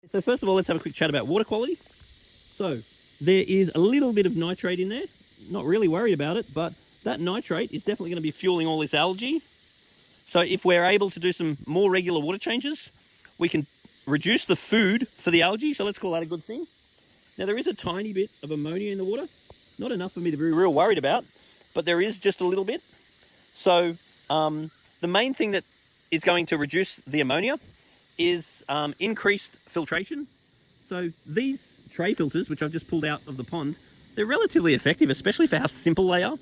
So first of all, let's have a quick chat about water quality. So there is a little bit of nitrate in there. Not really worried about it, but that nitrate is definitely going to be fueling all this algae. So if we're able to do some more regular water changes, we can reduce the food for the algae. So let's call that a good thing. Now there is a tiny bit of ammonia in the water. Not enough for me to be real worried about, but there is just a little bit. So the main thing that is going to reduce the ammonia is increased filtration. So these tray filters, which I've just pulled out of the pond, they're relatively effective, especially for how simple they are.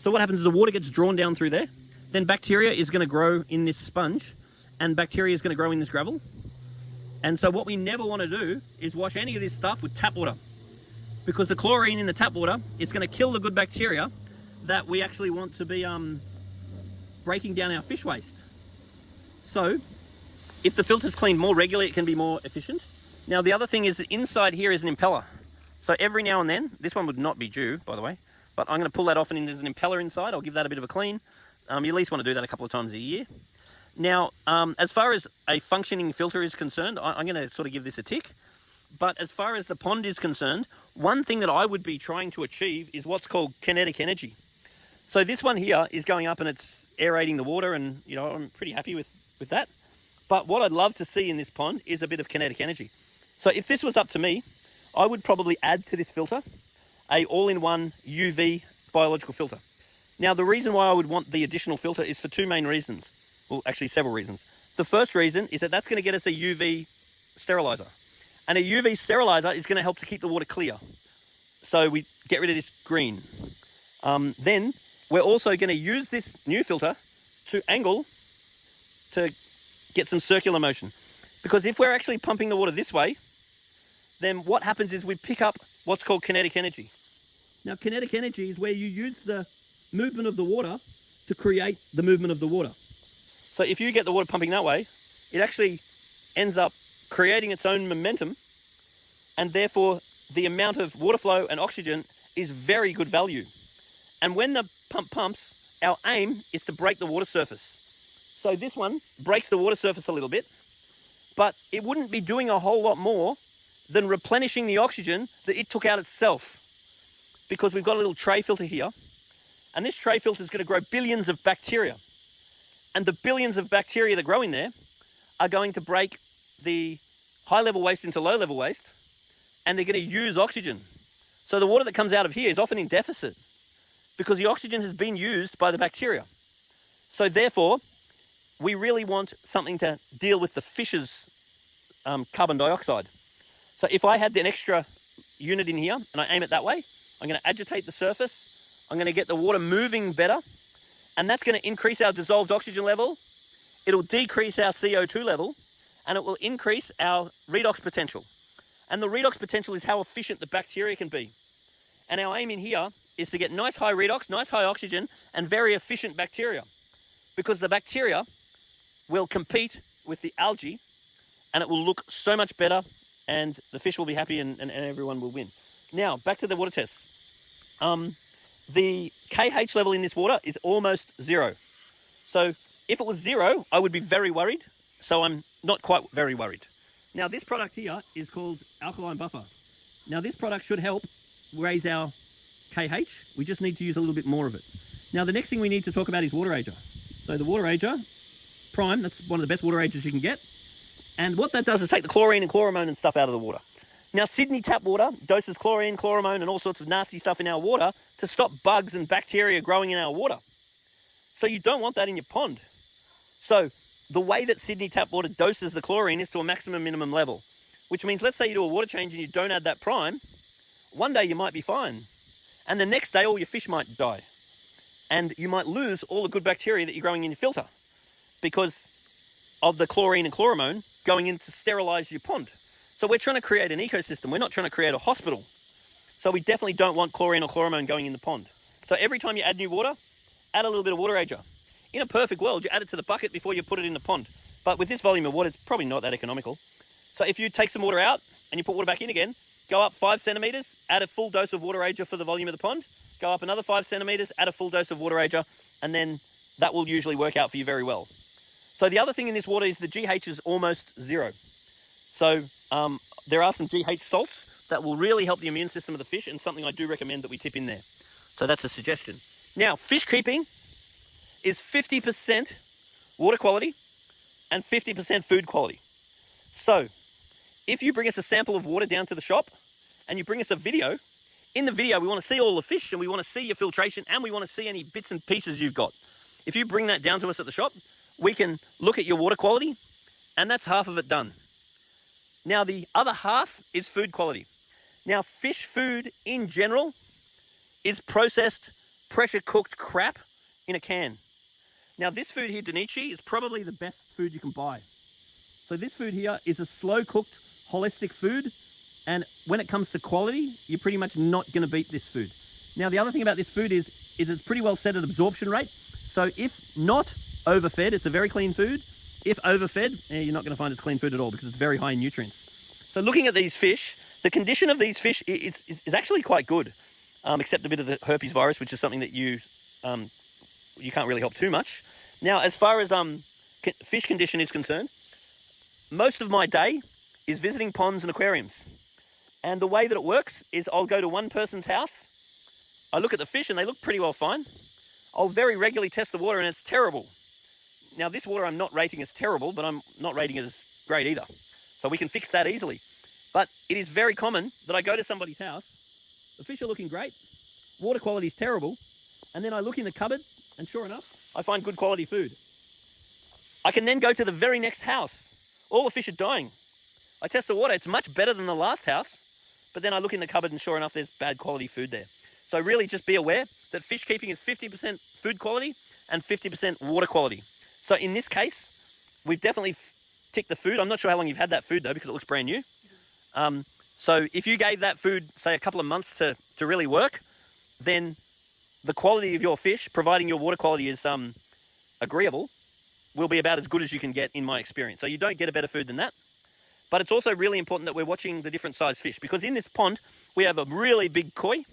So what happens is the water gets drawn down through there, then bacteria is going to grow in this sponge, and bacteria is going to grow in this gravel. And so what we never want to do is wash any of this stuff with tap water, because the chlorine in the tap water is going to kill the good bacteria that we actually want to be breaking down our fish waste. So if the filter's cleaned more regularly, it can be more efficient. Now the other thing is that inside here is an impeller. So every now and then, this one would not be due, by the way, but I'm going to pull that off and there's an impeller inside. I'll give that a bit of a clean. You at least want to do that a couple of times a year. Now, as far as a functioning filter is concerned, I'm going to sort of give this a tick. But as far as the pond is concerned, one thing that I would be trying to achieve is what's called kinetic energy. So this one here is going up and it's aerating the water, and you know, I'm pretty happy with that. But what I'd love to see in this pond is a bit of kinetic energy. So if this was up to me, I would probably add to this filter a all-in-one UV biological filter. Now, the reason why I would want the additional filter is for two main reasons. Well, actually several reasons. The first reason is that that's going to get us a UV sterilizer. And a UV sterilizer is going to help to keep the water clear. So we get rid of this green. Then we're also going to use this new filter to angle to get some circular motion. Because if we're actually pumping the water this way, then what happens is we pick up what's called kinetic energy. Now, kinetic energy is where you use the movement of the water to create the movement of the water. So if you get the water pumping that way, it actually ends up creating its own momentum, and therefore the amount of water flow and oxygen is very good value. And when the pump pumps, our aim is to break the water surface. So this one breaks the water surface a little bit, but it wouldn't be doing a whole lot more than replenishing the oxygen that it took out itself. Because we've got a little tray filter here, and this tray filter is going to grow billions of bacteria. And the billions of bacteria that grow in there are going to break the high-level waste into low-level waste, and they're going to use oxygen. So the water that comes out of here is often in deficit because the oxygen has been used by the bacteria. So therefore, we really want something to deal with the fish's carbon dioxide. So if I had an extra unit in here and I aim it that way, I'm going to agitate the surface, I'm going to get the water moving better, and that's going to increase our dissolved oxygen level, it'll decrease our CO2 level, and it will increase our redox potential. And the redox potential is how efficient the bacteria can be. And our aim in here is to get nice high redox, nice high oxygen, and very efficient bacteria. Because the bacteria will compete with the algae, and it will look so much better, and the fish will be happy, and everyone will win. Now, back to the water test. The KH level in this water is almost zero. So if it was zero, I would be very worried. So I'm not quite very worried. Now, this product here is called Alkaline Buffer. Now, this product should help raise our KH. We just need to use a little bit more of it. Now, the next thing we need to talk about is water ager. So the water ager Prime, that's one of the best water agers you can get. And what that does is take the chlorine and chloramone and stuff out of the water. Now, Sydney tap water doses chlorine, chloramone, and all sorts of nasty stuff in our water to stop bugs and bacteria growing in our water. So you don't want that in your pond. So the way that Sydney tap water doses the chlorine is to a maximum minimum level, which means let's say you do a water change and you don't add that prime, one day you might be fine. And the next day all your fish might die. And you might lose all the good bacteria that you're growing in your filter because of the chlorine and chloramone going in to sterilize your pond. So we're trying to create an ecosystem. We're not trying to create a hospital. So we definitely don't want chlorine or chloramone going in the pond. So every time you add new water, add a little bit of water ager. In a perfect world, you add it to the bucket before you put it in the pond. But with this volume of water, it's probably not that economical. So if you take some water out and you put water back in again, go up 5 centimeters, add a full dose of water ager for the volume of the pond, go up another 5 centimeters, add a full dose of water ager, and then that will usually work out for you very well. So the other thing in this water is the GH is almost zero. So there are some GH salts that will really help the immune system of the fish, and something I do recommend that we tip in there. So that's a suggestion. Now, fish keeping is 50% water quality and 50% food quality. So if you bring us a sample of water down to the shop and you bring us a video, in the video we want to see all the fish and we want to see your filtration and we want to see any bits and pieces you've got. If you bring that down to us at the shop, we can look at your water quality, and that's half of it done. Now the other half is food quality. Now fish food in general is processed, pressure cooked crap in a can. Now this food here, Danichi, is probably the best food you can buy. So this food here is a slow cooked, holistic food, and when it comes to quality, you're pretty much not going to beat this food. Now the other thing about this food is it's pretty well set at absorption rate. So if not overfed, it's a very clean food. If overfed, you're not going to find it's clean food at all because it's very high in nutrients. So looking at these fish, the condition of these fish is actually quite good, except a bit of the herpes virus, which is something that you can't really help too much. Now, as far as fish condition is concerned, most of my day is visiting ponds and aquariums. And the way that it works is I'll go to one person's house, I look at the fish and they look pretty well fine. I'll very regularly test the water and it's terrible. Now this water I'm not rating as terrible, but I'm not rating it as great either. So we can fix that easily. But it is very common that I go to somebody's house, the fish are looking great, water quality is terrible, and then I look in the cupboard and sure enough, I find good quality food. I can then go to the very next house. All the fish are dying. I test the water, it's much better than the last house, but then I look in the cupboard and sure enough, there's bad quality food there. So really just be aware that fish keeping is 50% food quality and 50% water quality. So in this case, we've definitely ticked the food. I'm not sure how long you've had that food though, because it looks brand new. So if you gave that food, say a couple of months to really work, then the quality of your fish, providing your water quality is agreeable, will be about as good as you can get in my experience. So you don't get a better food than that. But it's also really important that we're watching the different size fish, because in this pond, we have a really big koi,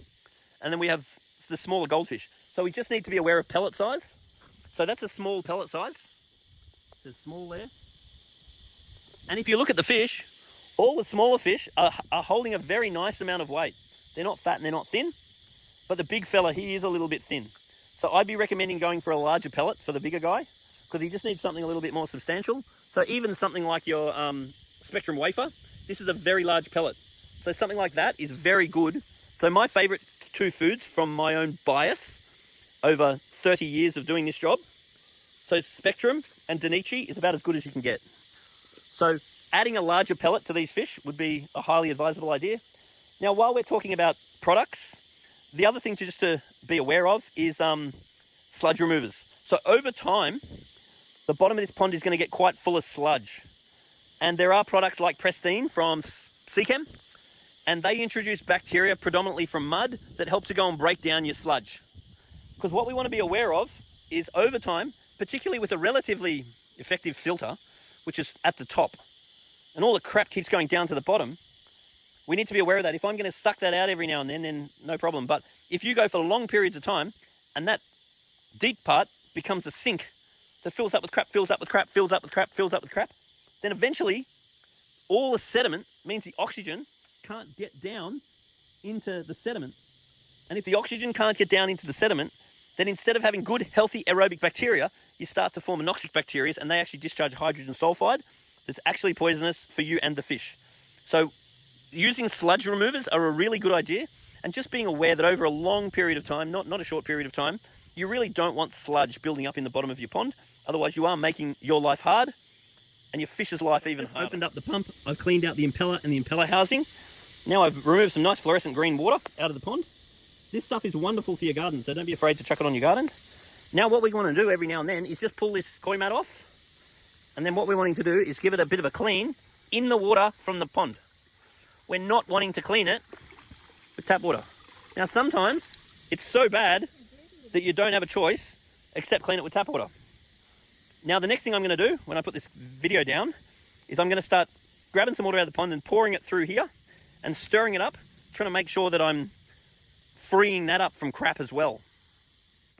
and then we have the smaller goldfish. So we just need to be aware of pellet size. So that's a small pellet size. It's small there. And if you look at the fish, all the smaller fish are holding a very nice amount of weight. They're not fat and they're not thin, but the big fella, he is a little bit thin. So I'd be recommending going for a larger pellet for the bigger guy, because he just needs something a little bit more substantial. So even something like your Spectrum wafer, this is a very large pellet. So something like that is very good. So my favorite two foods from my own bias over 30 years of doing this job, so Spectrum and Danichi is about as good as you can get. So adding a larger pellet to these fish would be a highly advisable idea. Now, while we're talking about products, the other thing to be aware of is sludge removers. So over time, the bottom of this pond is going to get quite full of sludge. And there are products like Pristine from Seachem, and they introduce bacteria predominantly from mud that help to go and break down your sludge. Because what we want to be aware of is over time, particularly with a relatively effective filter, which is at the top, and all the crap keeps going down to the bottom, we need to be aware of that. If I'm going to suck that out every now and then no problem. But if you go for long periods of time, and that deep part becomes a sink that fills up with crap, fills up with crap, fills up with crap, fills up with crap, then eventually all the sediment means the oxygen can't get down into the sediment. And if the oxygen can't get down into the sediment, then instead of having good, healthy aerobic bacteria, you start to form anoxic bacteria, and they actually discharge hydrogen sulfide that's actually poisonous for you and the fish. So using sludge removers are a really good idea, and just being aware that over a long period of time, not a short period of time, you really don't want sludge building up in the bottom of your pond. Otherwise you are making your life hard and your fish's life even harder. I've opened up the pump, I've cleaned out the impeller and the impeller housing. Now I've removed some nice fluorescent green water out of the pond. This stuff is wonderful for your garden, so don't be afraid to chuck it on your garden. Now what we want to do every now and then is just pull this koi mat off, and then what we're wanting to do is give it a bit of a clean in the water from the pond. We're not wanting to clean it with tap water. Now sometimes it's so bad that you don't have a choice except clean it with tap water. Now the next thing I'm going to do when I put this video down is I'm going to start grabbing some water out of the pond and pouring it through here and stirring it up, trying to make sure that I'm freeing that up from crap as well.